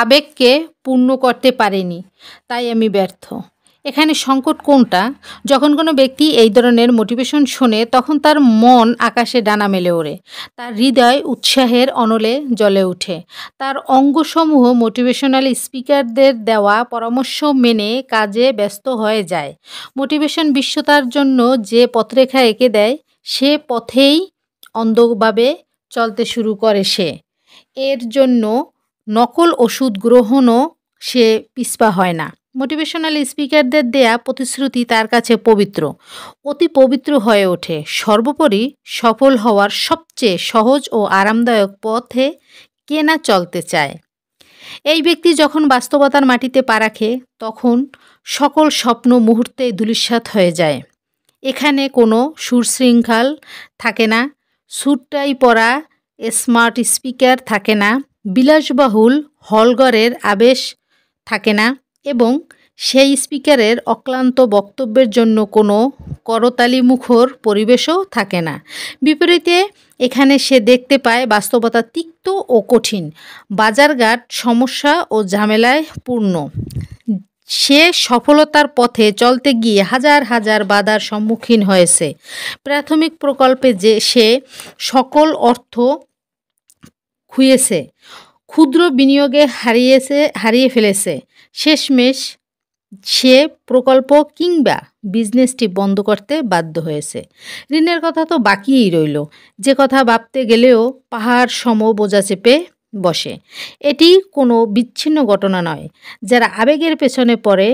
আবেগকে পূর্ণ করতে পারিনি, তাই আমি ব্যর্থ। এখানে সংকট কোনটা? যখন কোনো ব্যক্তি এই ধরনের মোটিভেশন শোনে তখন তার মন আকাশে ডানা মেলে ওড়ে, তার হৃদয় উৎসাহের অনলে জ্বলে ওঠে, তার অঙ্গসমূহ মোটিভেশনাল স্পিকারদের দেওয়া পরামর্শ মেনে কাজে ব্যস্ত হয়ে যায়। মোটিভেশন বিশ্ব তার জন্য যে পথরেখা এঁকে দেয় সে পথেই অন্ধভাবে চলতে শুরু করে সে। এর জন্য নকল ওষুধ গ্রহণও সে পিছপা হয় না। মোটিভেশনাল স্পিকারদের দেয়া প্রতিশ্রুতি তার কাছে পবিত্র, অতি পবিত্র হয়ে ওঠে। সর্বোপরি সফল হওয়ার সবচেয়ে সহজ ও আরামদায়ক পথে কে না চলতে চায়। এই ব্যক্তি যখন বাস্তবতার মাটিতে পা রাখে তখন সকল স্বপ্ন মুহূর্তে ধূলিসাৎ হয়ে যায়। এখানে কোনো সুশৃঙ্খল থাকে না, স্যুটটাই পরা স্মার্ট স্পিকার থাকে না, বিলাসবহুল হলঘরের আবেশ থাকে না এবং সেই স্পিকারের অক্লান্ত বক্তব্যের জন্য কোনো করতালিমুখর পরিবেশও থাকে না। বিপরীতে এখানে সে দেখতে পায় বাস্তবতা তিক্ত ও কঠিন, বাজারঘাট সমস্যা ও ঝামেলায় পূর্ণ। সে সফলতার পথে চলতে গিয়ে হাজার হাজার বাধার সম্মুখীন হয়েছে। প্রাথমিক প্রকল্পে যে সে সকল অর্থ খুইয়েছে, ক্ষুদ্র বিনিয়োগে হারিয়ে ফেলেছে। শেষমেশ সে প্রকল্প কিংবা বিজনেসটি বন্ধ করতে বাধ্য হয়েছে। ঋণের কথা তো বাকিই রইল, যে কথা ভাবতে গেলেও পাহাড় সম বোঝা চেপে বসে। এটি কোনো বিচ্ছিন্ন ঘটনা নয়। যারা আবেগের পেছনে পড়ে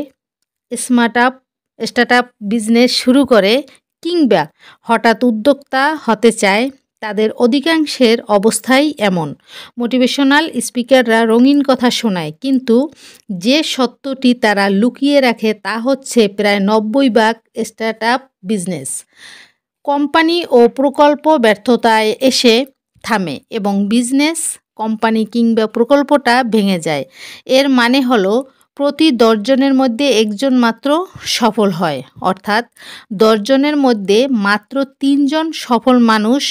স্টার্টআপ বিজনেস শুরু করে কিংবা হঠাৎ উদ্যোক্তা হতে চায় তাদের অধিকাংশের অবস্থাই এমন। মোটিভেশনাল স্পিকাররা রঙিন কথা শোনায়, কিন্তু যে সত্যটি তারা লুকিয়ে রাখে তা হচ্ছে প্রায় 90% স্টার্টআপ বিজনেস কোম্পানি ও প্রকল্প ব্যর্থতায় এসে থামে এবং বিজনেস কোম্পানি কিংবা প্রকল্পটা ভেঙে যায়। এর মানে হলো প্রতি 10 জনের মধ্যে একজন মাত্র সফল হয়, অর্থাৎ 10 জনের মধ্যে মাত্র 3 জন সফল মানুষ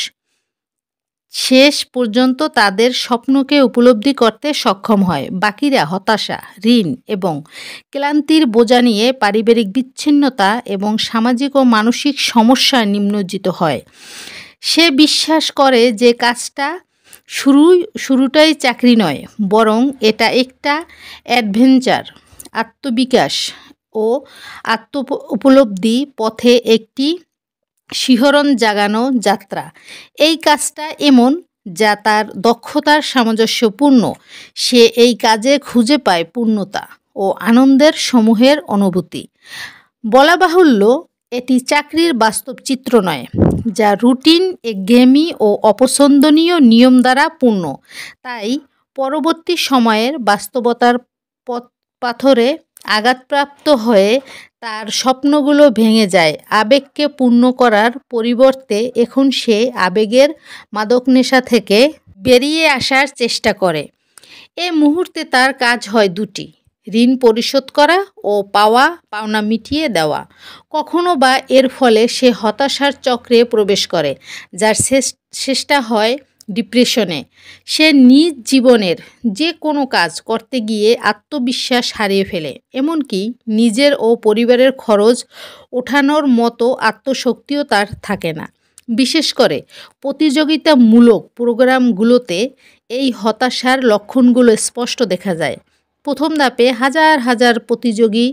শেষ পর্যন্ত তাদের স্বপ্নকে উপলব্ধি করতে সক্ষম হয়। বাকিরা হতাশা, ঋণ এবং ক্লান্তির বোঝা নিয়ে পারিবারিক বিচ্ছিন্নতা এবং সামাজিক ও মানসিক সমস্যায় নিমজ্জিত হয়। সে বিশ্বাস করে যে কাজটা শুরুটাই চাকরি নয়, বরং এটা একটা অ্যাডভেঞ্চার, আত্মবিকাশ ও উপলব্ধি পথে একটি শিহরণ জাগানো যাত্রা। এই কাজটা এমন যা তার দক্ষতার সামঞ্জস্যপূর্ণ। সে এই কাজে খুঁজে পায় পূর্ণতা ও আনন্দের সমূহের অনুভূতি। বলা বাহুল্য, এটি চাকরির বাস্তব চিত্র নয়, যা রুটিন, একঘেয়েমি ও অপছন্দনীয় নিয়ম দ্বারা পূর্ণ। তাই পরবর্তী সময়ের বাস্তবতার পাথরে আঘাতপ্রাপ্ত হয়ে তার স্বপ্নগুলো ভেঙে যায়। আবেগকে পূর্ণ করার পরিবর্তে এখন সে আবেগের মাদকনেশা থেকে বেরিয়ে আসার চেষ্টা করে। এ মুহূর্তে তার কাজ হয় দুটি: ঋণ পরিশোধ করা ও পাওনা মিটিয়ে দেওয়া। কখনো বা এর ফলে সে হতাশার চক্রে প্রবেশ করে, যার শেষটা হয় ডিপ্রেশনে। সে নিজ জীবনের যে কোনো কাজ করতে গিয়ে আত্মবিশ্বাস হারিয়ে ফেলে, এমনকি নিজের ও পরিবারের খরচ ওঠানোর মতো আত্মশক্তিও তার থাকে না। বিশেষ করে প্রতিযোগিতামূলক প্রোগ্রামগুলোতে এই হতাশার লক্ষণগুলো স্পষ্ট দেখা যায়। প্রথম ধাপে হাজার হাজার প্রতিযোগী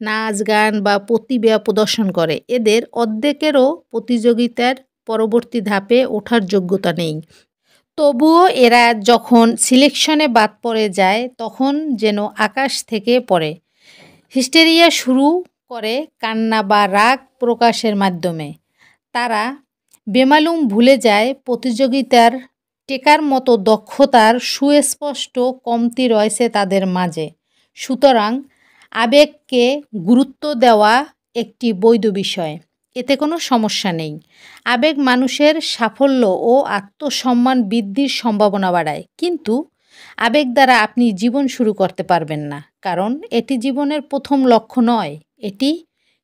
নাচ, গান বা প্রতিভা প্রদর্শন করে। এদের অর্ধেকেরও প্রতিযোগিতার পরবর্তী ধাপে ওঠার যোগ্যতা নেই। তবুও এরা যখন সিলেকশনে বাদ পড়ে যায় তখন যেন আকাশ থেকে পড়ে হিস্টেরিয়া শুরু করে কান্না বা রাগ প্রকাশের মাধ্যমে। তারা বেমালুম ভুলে যায় প্রতিযোগিতার টেকার মতো দক্ষতার সুস্পষ্ট কমতি রয়েছে তাদের মাঝে। সুতরাং আবেগকে গুরুত্ব দেওয়া একটি বৈধ বিষয়, এতে কোনো সমস্যা নেই। আবেগ মানুষের সাফল্য ও আত্মসম্মান বৃদ্ধির সম্ভাবনা বাড়ায়, কিন্তু আবেগ দ্বারা আপনি জীবন শুরু করতে পারবেন না, কারণ এটি জীবনের প্রথম লক্ষ্য নয়, এটি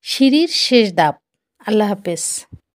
সিঁড়ির শেষ ধাপ। আল্লাহ হাফেজ।